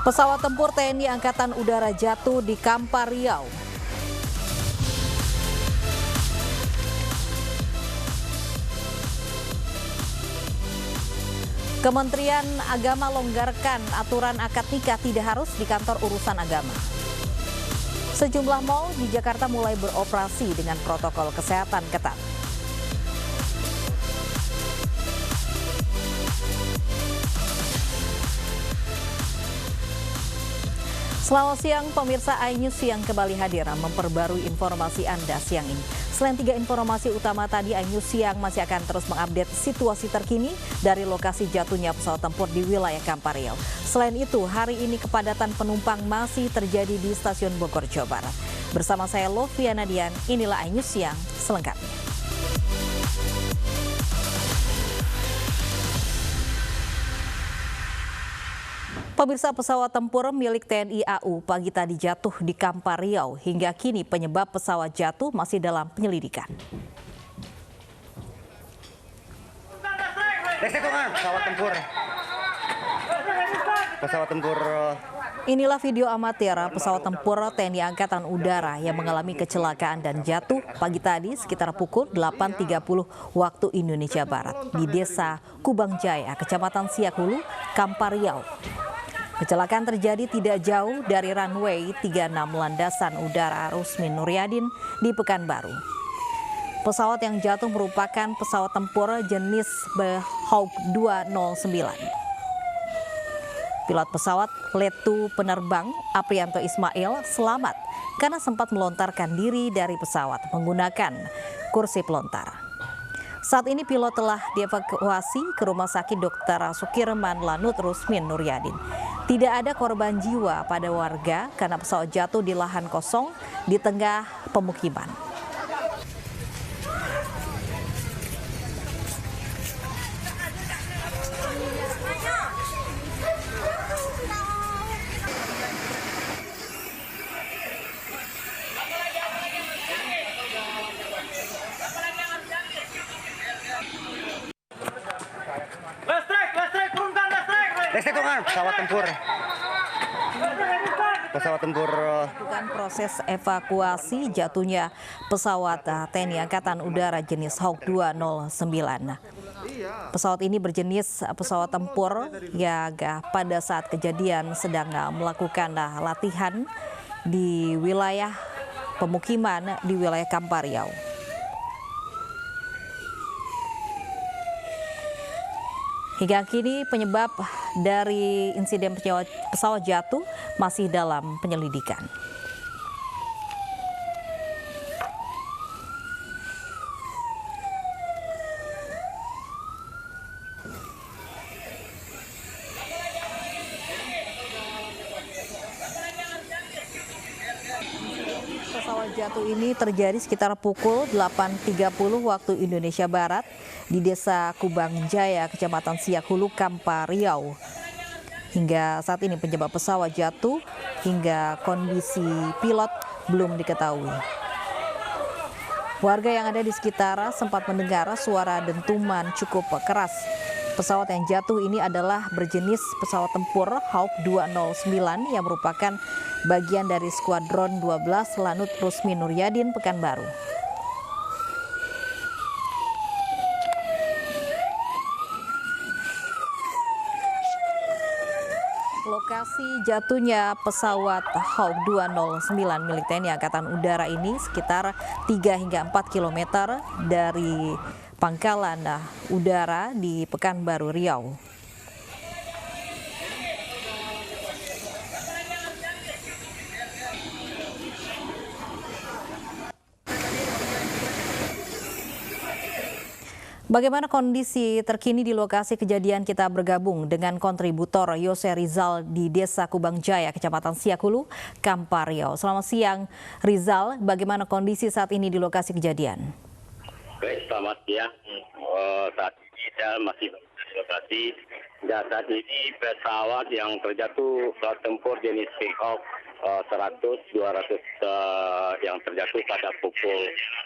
Pesawat tempur TNI Angkatan Udara jatuh di Kampar Riau. Kementerian Agama longgarkan aturan akad nikah tidak harus di kantor urusan agama. Sejumlah mal di Jakarta mulai beroperasi dengan protokol kesehatan ketat. Selamat siang pemirsa iNews yang kembali hadir memperbarui informasi Anda siang ini. Selain 3 informasi utama tadi, iNews siang masih akan terus mengupdate situasi terkini dari lokasi jatuhnya pesawat tempur di wilayah Kampar Riau. Selain itu, hari ini kepadatan penumpang masih terjadi di stasiun Bogor, Jawa Barat. Bersama saya Loviana Dian, inilah iNews siang selengkapnya. Pemirsa, pesawat tempur milik TNI AU pagi tadi jatuh di Kampar Riau. Hingga kini penyebab pesawat jatuh masih dalam penyelidikan. Pesawat tempur. Inilah video amatir pesawat tempur TNI Angkatan Udara yang mengalami kecelakaan dan jatuh pagi tadi sekitar pukul 8.30 waktu Indonesia Barat di Desa Kubang Jaya, Kecamatan Siak Hulu, Kampar Riau. Kecelakaan terjadi tidak jauh dari runway 36 landasan udara Rusmin Nuryadin di Pekanbaru. Pesawat yang jatuh merupakan pesawat tempur jenis Hawk 209. Pilot pesawat Letu Penerbang Aprianto Ismail selamat karena sempat melontarkan diri dari pesawat menggunakan kursi pelontar. Saat ini pilot telah dievakuasi ke Rumah Sakit Dr. Sukirman Lanut Rusmin Nuryadin. Tidak ada korban jiwa pada warga karena pesawat jatuh di lahan kosong di tengah pemukiman. Pesawat tempur. Lakukan proses evakuasi jatuhnya pesawat TNI Angkatan Udara jenis Hawk 209. Pesawat ini berjenis pesawat tempur yang pada saat kejadian sedang melakukan latihan di wilayah pemukiman di wilayah Kampar Riau. Hingga kini penyebab dari insiden pesawat jatuh masih dalam penyelidikan. Pesawat jatuh ini terjadi sekitar pukul 8.30 waktu Indonesia Barat di Desa Kubang Jaya, Kecamatan Siak Hulu, Kampar Riau. Hingga saat ini penyebab pesawat jatuh hingga kondisi pilot belum diketahui. Warga yang ada di sekitar sempat mendengar suara dentuman cukup keras. Pesawat yang jatuh ini adalah berjenis pesawat tempur Hawk 209 yang merupakan bagian dari Skuadron 12 Lanut Rusmin Nuryadin, Pekanbaru. Lokasi jatuhnya pesawat Hawk 209 milik TNI Angkatan Udara ini sekitar 3 hingga 4 km dari pangkalan udara di Pekanbaru, Riau. Bagaimana kondisi terkini di lokasi kejadian? Kita bergabung dengan kontributor Yose Rizal di Desa Kubang Jaya, Kecamatan Siak Hulu, Kampar Riau. Selamat siang Rizal, bagaimana kondisi saat ini di lokasi kejadian? Baik, selamat siang. Saat ini kita masih di lokasi. Dan saat ini pesawat yang terjatuh pesawat tempur jenis Hawk 100-200 yang terjatuh pada pukul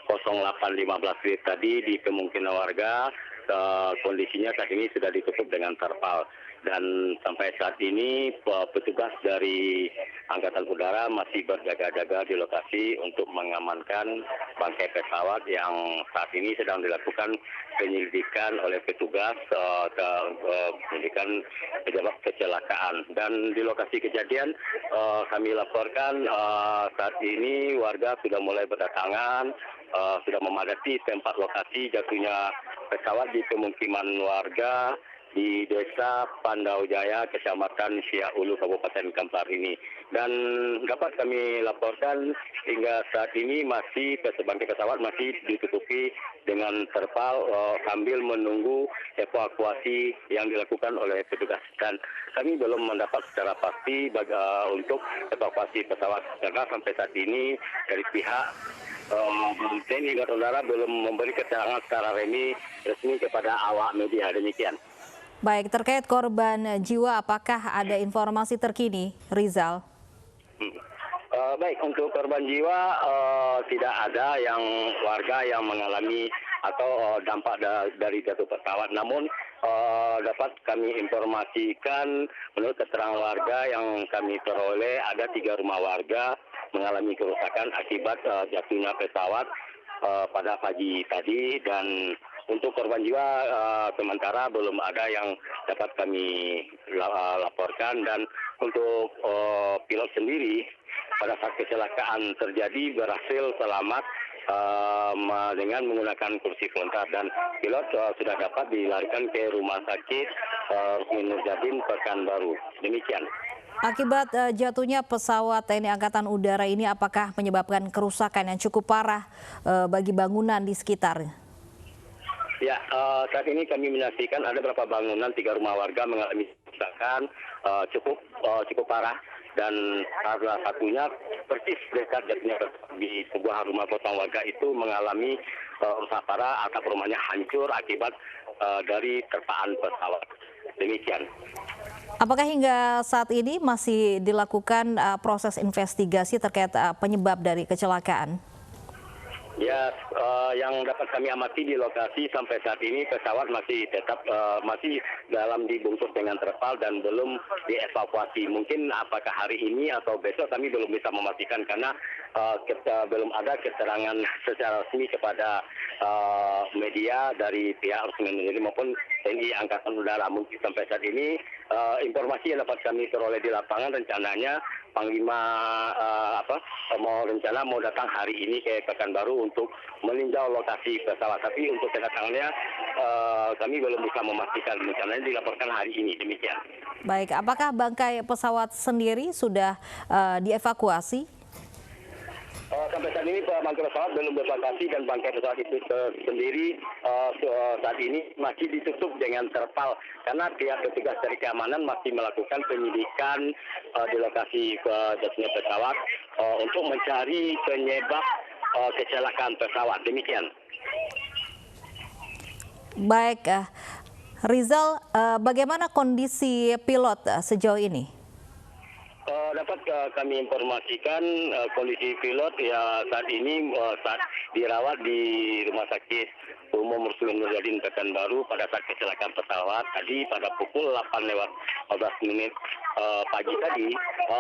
08.15 tadi di kemungkinan warga kondisinya saat ini sudah ditutup dengan terpal dan sampai saat ini petugas dari Angkatan Udara masih berjaga-jaga di lokasi untuk mengamankan bangkai pesawat yang saat ini sedang dilakukan penyelidikan oleh petugas penyelidikan penyebab kecelakaan. Dan di lokasi kejadian kami laporkan saat ini warga sudah mulai berdatangan, sudah memadati tempat lokasi jatuhnya pesawat di pemukiman warga di Desa Pandau Jaya, Kecamatan Siak Ulu, Kabupaten Kampar ini. Dan dapat kami laporkan hingga saat ini masih bangkai pesawat masih ditutupi dengan terpal sambil menunggu evakuasi yang dilakukan oleh petugas. Dan kami belum mendapat secara pasti untuk evakuasi pesawat karena sampai saat ini dari pihak TNI Angkatan Udara belum memberi keterangan secara resmi kepada awak media. Demikian. Baik, terkait korban jiwa, apakah ada informasi terkini, Rizal? Baik, untuk korban jiwa tidak ada yang warga yang mengalami atau dampak dari jatuh pesawat. Namun dapat kami informasikan menurut keterangan warga yang kami peroleh ada 3 rumah warga mengalami kerusakan akibat jatuhnya pesawat pada pagi tadi. Dan untuk korban jiwa sementara belum ada yang dapat kami laporkan. Dan untuk pilot sendiri pada saat kecelakaan terjadi berhasil selamat dengan menggunakan kursi frontal, dan pilot sudah dapat dilarikan ke rumah sakit Rusmin Nurjadin Pekanbaru. Demikian. Akibat jatuhnya pesawat TNI Angkatan Udara ini, apakah menyebabkan kerusakan yang cukup parah bagi bangunan di sekitarnya? Ya, saat ini kami menyaksikan ada beberapa bangunan 3 rumah warga mengalami kerusakan cukup parah, dan salah satunya persis dekat jatuhnya di sebuah rumah kosong warga itu mengalami rusak parah, atap rumahnya hancur akibat dari terpaan pesawat. Demikian. Apakah hingga saat ini masih dilakukan proses investigasi terkait penyebab dari kecelakaan? Ya, yang dapat kami amati di lokasi sampai saat ini pesawat masih tetap masih dalam dibungkus dengan terpal dan belum dievakuasi. Mungkin apakah hari ini atau besok kami belum bisa memastikan karena belum ada keterangan secara resmi kepada media dari pihak Rusmin Nurjadin maupun TNI Angkatan Udara. Mungkin sampai saat ini informasi yang dapat kami peroleh di lapangan rencananya Panglima mau datang hari ini ke Pekanbaru untuk meninjau lokasi pesawat. Tapi untuk kedatangannya kami belum bisa memastikan. Rencananya dilaporkan hari ini. Demikian. Baik, apakah bangkai pesawat sendiri sudah dievakuasi? Sampai saat ini bangkai pesawat belum dievakuasi, dan bangkai pesawat itu sendiri saat ini masih ditutup dengan terpal karena pihak petugas dari keamanan masih melakukan penyidikan di lokasi jatuhnya pesawat untuk mencari penyebab kecelakaan pesawat. Demikian. Baik, Rizal, bagaimana kondisi pilot sejauh ini? Dapat kami informasikan kondisi pilot ya saat ini saat dirawat di Rumah Sakit Umum Rusmin Nurjadin Pekanbaru pada saat kecelakaan pesawat tadi pada pukul 8:15 pagi tadi.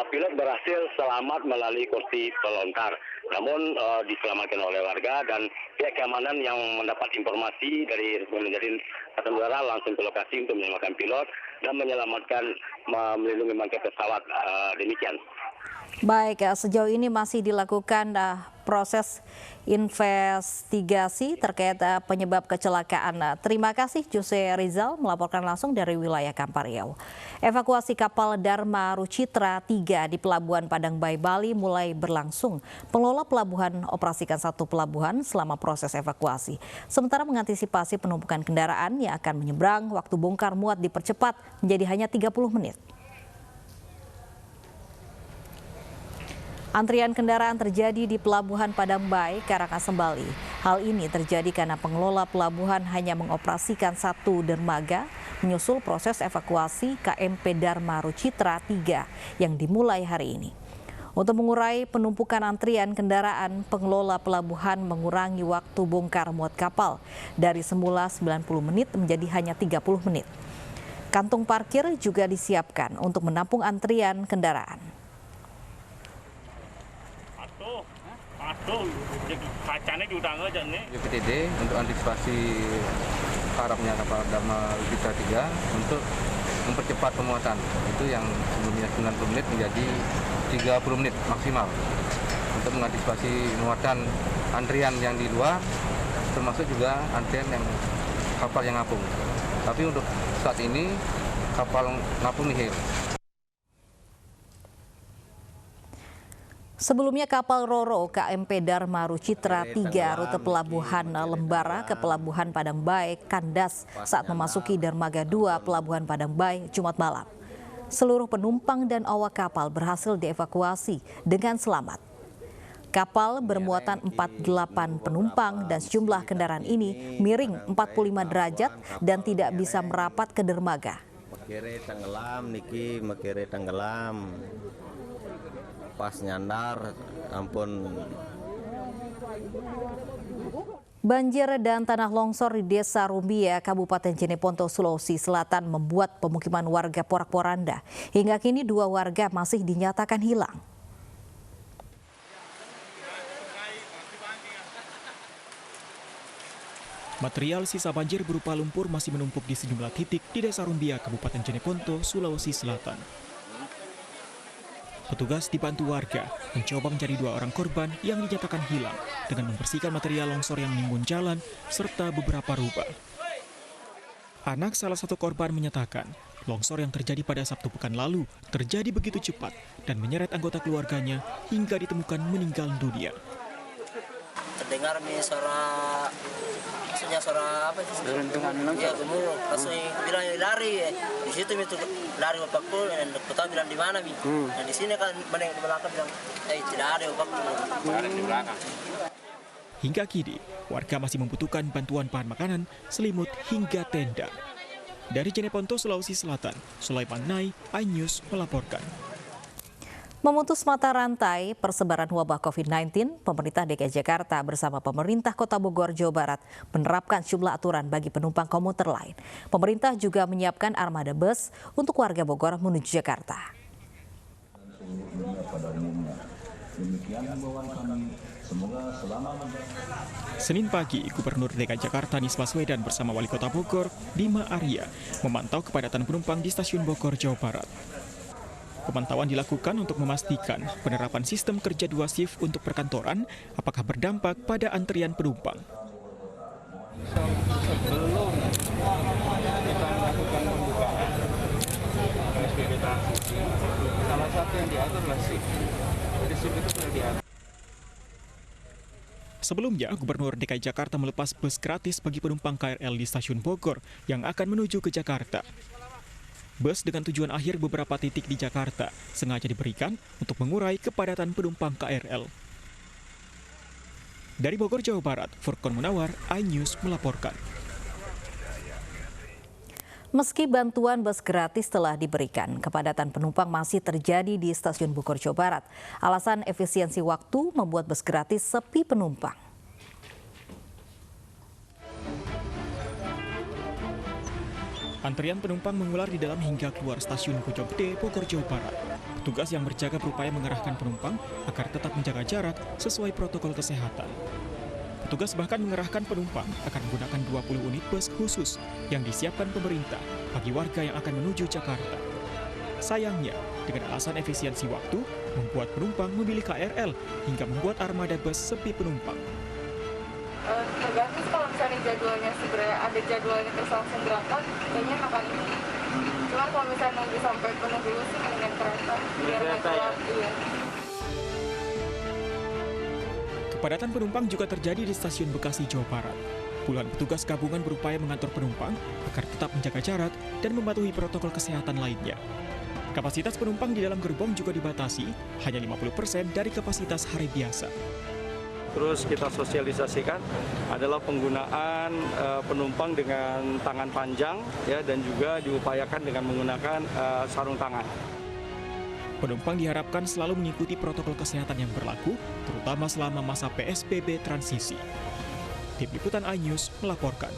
Pilot berhasil selamat melalui kursi pelontar, namun diselamatkan oleh warga, dan pihak keamanan yang mendapat informasi dari Rusmin Nurjadin Angkatan Udara langsung ke lokasi untuk menyelamatkan pilot dan menyelamatkan melindungi bangkai pesawat. Demikian. Baik, sejauh ini masih dilakukan proses investigasi terkait penyebab kecelakaan. Terima kasih Jose Rizal melaporkan langsung dari wilayah Kampar Riau. Evakuasi kapal Dharma Rucitra 3 di Pelabuhan Padang Bayi, Bali mulai berlangsung. Pengelola pelabuhan operasikan 1 pelabuhan selama proses evakuasi. Sementara mengantisipasi penumpukan kendaraan yang akan menyeberang, waktu bongkar muat dipercepat menjadi hanya 30 menit. Antrian kendaraan terjadi di Pelabuhan Padang Bayi, Karangasem, Bali. Hal ini terjadi karena pengelola pelabuhan hanya mengoperasikan 1 dermaga menyusul proses evakuasi KMP Dharma Rucitra 3 yang dimulai hari ini. Untuk mengurai penumpukan antrian kendaraan, pengelola pelabuhan mengurangi waktu bongkar muat kapal dari semula 90 menit menjadi hanya 30 menit. Kantung parkir juga disiapkan untuk menampung antrian kendaraan. JPTD untuk antisipasi harapnya kapal Dharma Wicitra 3 untuk mempercepat pemuatan. Itu yang sebelumnya 90 menit menjadi 30 menit maksimal untuk mengantisipasi muatan antrian yang di luar, termasuk juga antrian yang kapal yang ngapung. Tapi untuk saat ini kapal ngapung nihil. Sebelumnya kapal Roro KMP Dharma Wicitra 3 rute pelabuhan Lembara ke Pelabuhan Padang Bae kandas saat memasuki dermaga 2 Pelabuhan Padang Bae Jumat malam. Seluruh penumpang dan awak kapal berhasil dievakuasi dengan selamat. Kapal bermuatan 48 penumpang dan sejumlah kendaraan ini miring 45 derajat dan tidak bisa merapat ke dermaga. Makere tenggelam, niki makere tenggelam. Pas nyandar, ampun. Banjir dan tanah longsor di Desa Rumbia, Kabupaten Jeneponto, Sulawesi Selatan membuat pemukiman warga porak-poranda. Hingga kini 2 warga masih dinyatakan hilang. Material sisa banjir berupa lumpur masih menumpuk di sejumlah titik di Desa Rumbia, Kabupaten Jeneponto, Sulawesi Selatan. Petugas dibantu warga mencoba mencari 2 orang korban yang dinyatakan hilang dengan membersihkan material longsor yang menimbun jalan serta beberapa rubah. Anak salah satu korban menyatakan longsor yang terjadi pada Sabtu pekan lalu terjadi begitu cepat dan menyeret anggota keluarganya hingga ditemukan meninggal dunia. Terdengar suara, maksudnya suara apa sih? Deruntungan ya, gemuruh. Langsung bilang lari ya. Di situ itu lari bapakku, dan tahu bilang di mana mi. Nah di sini kan meneng di belakang bilang, tidak ada bapakku. Ada di belakang. Hingga kini, warga masih membutuhkan bantuan bahan makanan, selimut hingga tenda. Dari Jeneponto, Sulawesi Selatan, Sulaiman Nai, iNews melaporkan. Memutus mata rantai persebaran wabah COVID-19, pemerintah DKI Jakarta bersama pemerintah Kota Bogor, Jawa Barat menerapkan sejumlah aturan bagi penumpang komuter lain. Pemerintah juga menyiapkan armada bus untuk warga Bogor menuju Jakarta. Senin pagi, Gubernur DKI Jakarta Anies Baswedan bersama Wali Kota Bogor, Bima Arya, memantau kepadatan penumpang di stasiun Bogor, Jawa Barat. Pemantauan dilakukan untuk memastikan penerapan sistem kerja 2 shift untuk perkantoran apakah berdampak pada antrian penumpang. Sebelum kita melakukan pembukaan PSBB transisi, salah satu yang diatur adalah shift. Jadi shift itu sudah diatur. Sebelumnya, Gubernur DKI Jakarta melepas bus gratis bagi penumpang KRL di stasiun Bogor yang akan menuju ke Jakarta. Bus dengan tujuan akhir beberapa titik di Jakarta sengaja diberikan untuk mengurai kepadatan penumpang KRL. Dari Bogor, Jawa Barat, Furqon Munawar, iNews melaporkan. Meski bantuan bus gratis telah diberikan, kepadatan penumpang masih terjadi di stasiun Bogor, Jawa Barat. Alasan efisiensi waktu membuat bus gratis sepi penumpang. Antrian penumpang mengular di dalam hingga keluar stasiun Bojonggede, Bogor, Jawa Barat. Petugas yang berjaga berupaya mengerahkan penumpang agar tetap menjaga jarak sesuai protokol kesehatan. Petugas bahkan mengerahkan penumpang akan menggunakan 20 unit bus khusus yang disiapkan pemerintah bagi warga yang akan menuju Jakarta. Sayangnya, dengan alasan efisiensi waktu, membuat penumpang memilih KRL hingga membuat armada bus sepi penumpang. Tergantung kalau misalnya jadwalnya sebenarnya ada jadwalnya terus langsung berangkat, kayaknya akan ini. Cuma kalau misalnya nunggu sampai penuh dulu sih mendingan kereta, biar nggak telat. Iya. Kepadatan penumpang juga terjadi di stasiun Bekasi, Jawa Barat. Puluhan petugas gabungan berupaya mengatur penumpang agar tetap menjaga jarak dan mematuhi protokol kesehatan lainnya. Kapasitas penumpang di dalam gerbong juga dibatasi, hanya 50% dari kapasitas hari biasa. Terus kita sosialisasikan adalah penggunaan penumpang dengan tangan panjang ya, dan juga diupayakan dengan menggunakan sarung tangan. Penumpang diharapkan selalu mengikuti protokol kesehatan yang berlaku, terutama selama masa PSBB transisi. Tim Liputan iNews melaporkan.